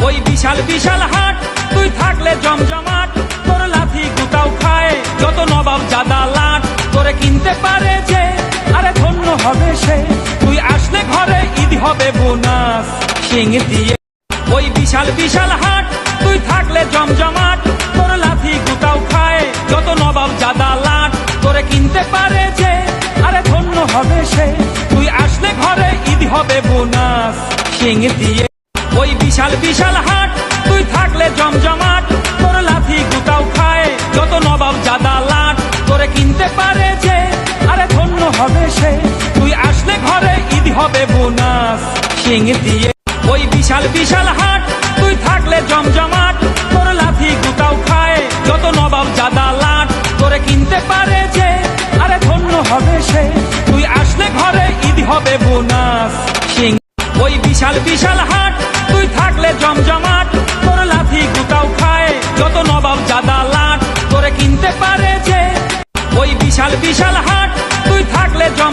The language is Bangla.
ওই বিশাল বিশাল হাট তুই থাকলে জমজমাট, তোর লাথি গুতাও খায় যত নবাব জাদা লাট। তোরে কিনতে পারে যে আরে ধন্য হবে সে, তুই আসলে ঘরে ঈদ হবে বোনাস শিং দিয়ে। ওই বিশাল বিশাল হাট তুই থাকলে জমজমাট, তোর লাথি গুতাও খায় যত নবাব জাদা লাট। তোরে কিনতে পারে যে আরে ধন্য হবে সে, তুই আসলে ঘরে ঈদ হবে বোনাস শিং দিয়ে। ওই বিশাল বিশাল হাট তুই থাকলে জমজমাট, তোর লাথি গুতাও খায় যত নবাব জাদা লাট। তোরে কিনতে পারে যে আরে ধন্য হবে সে, তুই আসলে ঘরে ঈদ হবে বোনাস শিং দিয়ে। ওই বিশাল বিশাল হাট তুই থাকলে জমজমাট, তোর লাথি গুতাও খায় যত নবাব জাদা লাট। তোরে কিনতে পারে যে আরে ধন্য হবে সে, তুই আসলে ঘরে ঈদ হবে বোনাস শিং। ওই বিশাল বিশাল হাট তুই থাকলে জমজমাট, তোর লাথি গুতাও খায় যত নবাব জাদা লাট। তোরে কিনতে পারে যে ওই বিশাল বিশাল হাট তুই থাকলে